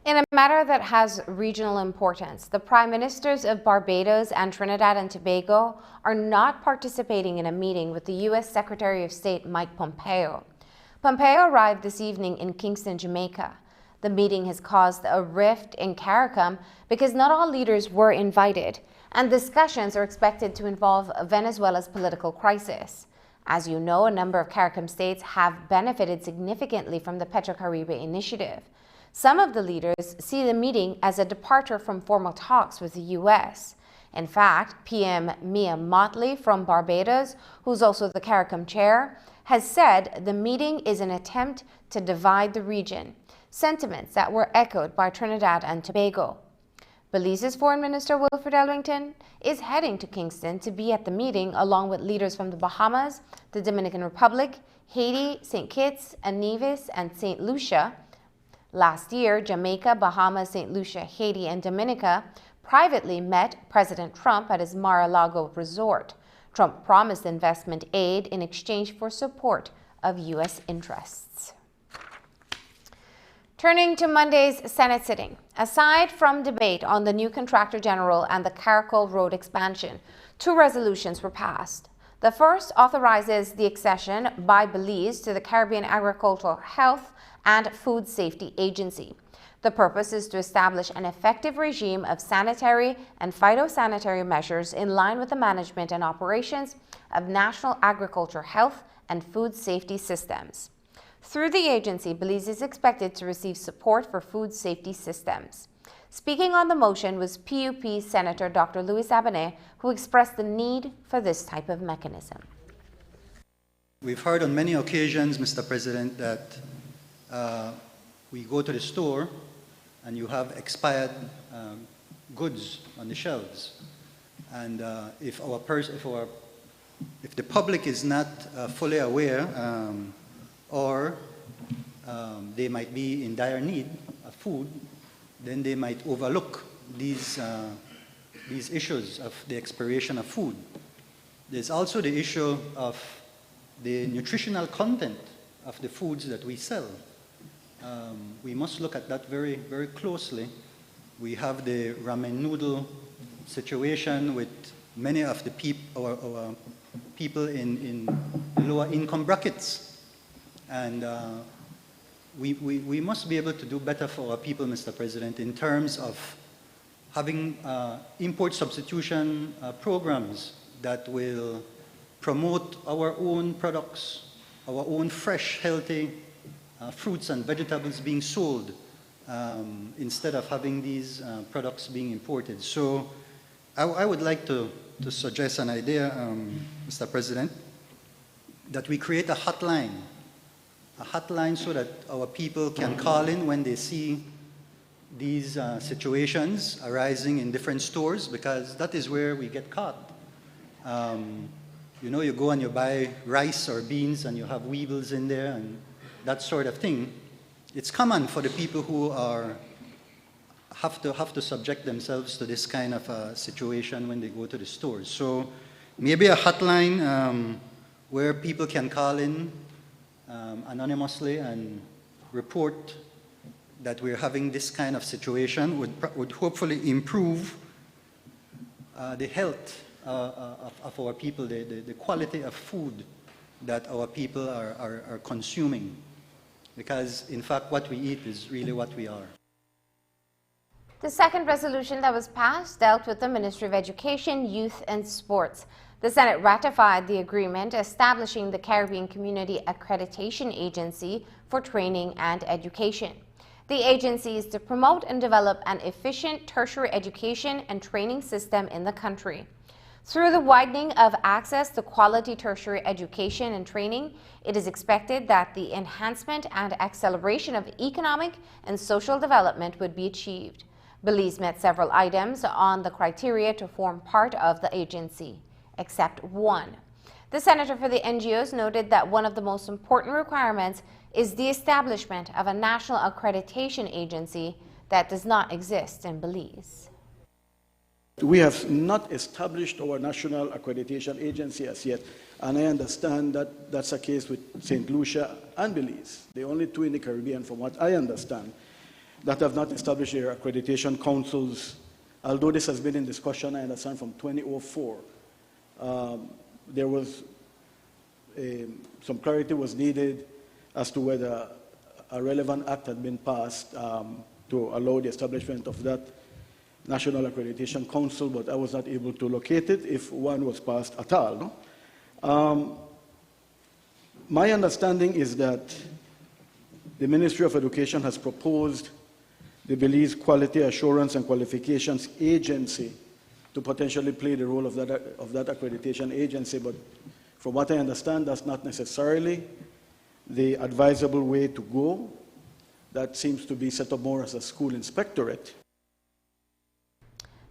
In a matter that has regional importance, the Prime Ministers of Barbados and Trinidad and Tobago are not participating in a meeting with the U.S. Secretary of State Mike Pompeo. Pompeo arrived this evening in Kingston, Jamaica. The meeting has caused a rift in CARICOM because not all leaders were invited, and discussions are expected to involve Venezuela's political crisis. As you know, a number of CARICOM states have benefited significantly from the Petrocaribe initiative. Some of the leaders see the meeting as a departure from formal talks with the U.S. In fact, PM Mia Mottley from Barbados, who's also the CARICOM chair, has said the meeting is an attempt to divide the region, sentiments that were echoed by Trinidad and Tobago. Belize's Foreign Minister Wilfred Elwington is heading to Kingston to be at the meeting along with leaders from the Bahamas, the Dominican Republic, Haiti, St. Kitts and Nevis, and St. Lucia. Last year, Jamaica, Bahamas, St. Lucia, Haiti, and Dominica privately met President Trump at his Mar-a-Lago resort. Trump promised investment aid in exchange for support of U.S. interests. Turning to Monday's Senate sitting, aside from debate on the new Contractor General and the Caracol Road expansion, 2 resolutions were passed. The first authorizes the accession by Belize to the Caribbean Agricultural Health and Food Safety Agency. The purpose is to establish an effective regime of sanitary and phytosanitary measures in line with the management and operations of national agriculture health and food safety systems. Through the agency, Belize is expected to receive support for food safety systems. Speaking on the motion was PUP Senator Dr. Louis Abonnet, who expressed the need for this type of mechanism.
We've heard on many occasions, Mr. President, that we go to the store and you have expired goods on the shelves. And if the public is not fully aware or they might be in dire need of food, then they might overlook these issues of the expiration of food. There's also the issue of the nutritional content of the foods that we sell. We must look at that very, very closely. We have the ramen noodle situation with many of the our people in lower income brackets. And we must be able to do better for our people, Mr. President, in terms of having import substitution programs that will promote our own products, our own fresh, healthy fruits and vegetables being sold instead of having these products being imported. So I would like to suggest an idea, Mr. President, that we create a hotline so that our people can call in when they see these situations arising in different stores, because that is where we get caught. You know, you go and you buy rice or beans and you have weevils in there and that sort of thing. It's common for the people who have to subject themselves to this kind of situation when they go to the stores. So maybe a hotline where people can call in anonymously and report that we're having this kind of situation would hopefully improve the health of our people, the quality of food that our people are consuming. Because, in fact, what we eat is really what we are.
The second resolution that was passed dealt with the Ministry of Education, Youth and Sports. The Senate ratified the agreement establishing the Caribbean Community Accreditation Agency for Training and Education. The agency is to promote and develop an efficient tertiary education and training system in the country. Through the widening of access to quality tertiary education and training, it is expected that the enhancement and acceleration of economic and social development would be achieved. Belize met several items on the criteria to form part of the agency, except one. The Senator for the NGOs noted that one of the most important requirements is the establishment of a national accreditation agency that does not exist in Belize.
We have not established our national accreditation agency as yet, and I understand that that's a case with St. Lucia and Belize, the only two in the Caribbean from what I understand. that have not established their accreditation councils. Although this has been in discussion, I understand, from 2004, there was some clarity was needed as to whether a relevant act had been passed to allow the establishment of that National Accreditation Council, but I was not able to locate it if one was passed at all. No? My understanding is that the Ministry of Education has proposed the Belize Quality Assurance and Qualifications Agency to potentially play the role of that accreditation agency, but from what I understand, that's not necessarily the advisable way to go. That seems to be set up more as a school inspectorate.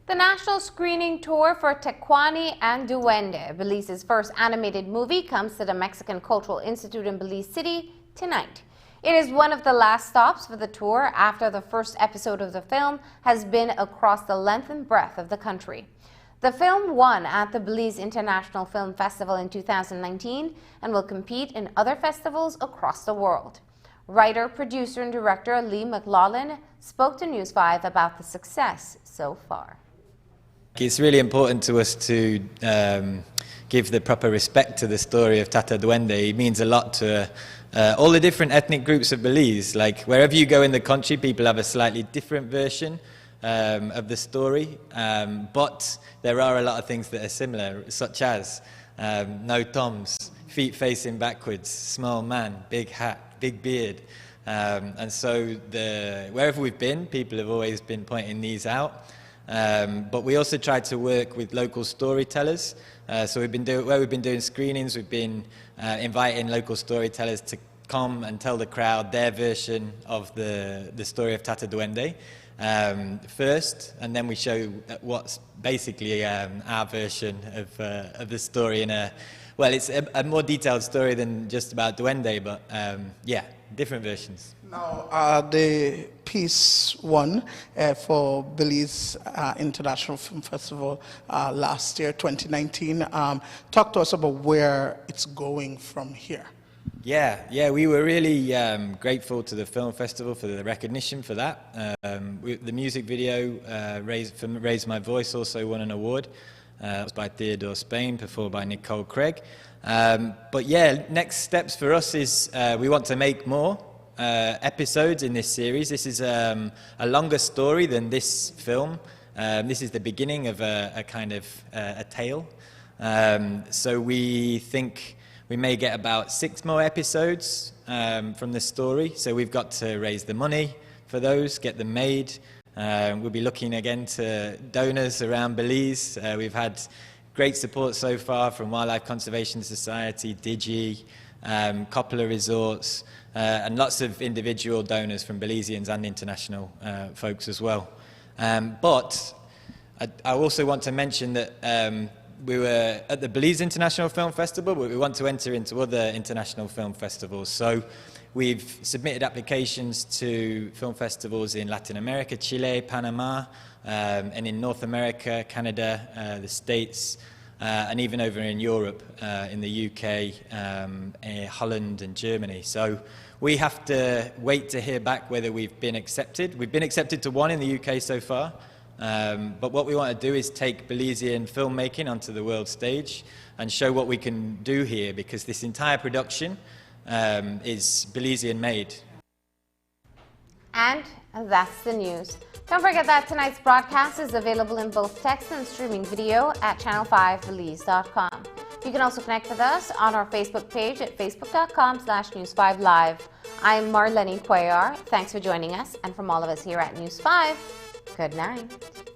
The national screening tour for Tecuani and Duende, Belize's first animated movie, comes to the Mexican Cultural Institute in Belize City tonight. It is one of the last stops for the tour after the first episode of the film has been across the length and breadth of the country. The film won at the Belize International Film Festival in 2019 and will compete in other festivals across the world. Writer, producer, and director Lee McLaughlin spoke to News 5 about the success so far.
It's really important to us to give the proper respect to the story of Tata Duende. It means a lot to all the different ethnic groups of Belize. Like wherever you go in the country, people have a slightly different version of the story, but there are a lot of things that are similar, such as no toms, feet facing backwards, small man, big hat, big beard. And so wherever we've been, people have always been pointing these out. But we also try to work with local storytellers. So where we've been doing screenings, we've been inviting local storytellers to come and tell the crowd their version of the story of Tata Duende first, and then we show what's basically our version of the story in well, it's a more detailed story than just about Duende, but yeah, different versions.
Now, the piece won for Belize International Film Festival last year, 2019. Talk to us about where it's going from here.
Yeah, we were really grateful to the film festival for the recognition for that. The music video, Raise My Voice, also won an award. That was by Theodore Spain, performed by Nicole Craig. But yeah, next steps for us is we want to make more episodes in this series. This is a longer story than this film. This is the beginning of a kind of a tale. So we think we may get about 6 more episodes from the story. So we've got to raise the money for those, get them made. We'll be looking again to donors around Belize. We've had great support so far from Wildlife Conservation Society, Digi, Coppola Resorts, and lots of individual donors from Belizeans and international folks as well. But I also want to mention that we were at the Belize International Film Festival, but we want to enter into other international film festivals. So we've submitted applications to film festivals in Latin America, Chile, Panama, and in North America, Canada, the States, and even over in Europe, in the UK, Holland and Germany. So we have to wait to hear back whether we've been accepted. We've been accepted to 1 in the UK so far. But what we want to do is take Belizean filmmaking onto the world stage and show what we can do here, because this entire production is Belizean made.
And that's the news. Don't forget that tonight's broadcast is available in both text and streaming video at channel5belize.com. You can also connect with us on our Facebook page at facebook.com/News5Live. I'm Marlene Cuellar. Thanks for joining us, and from all of us here at News 5, good night.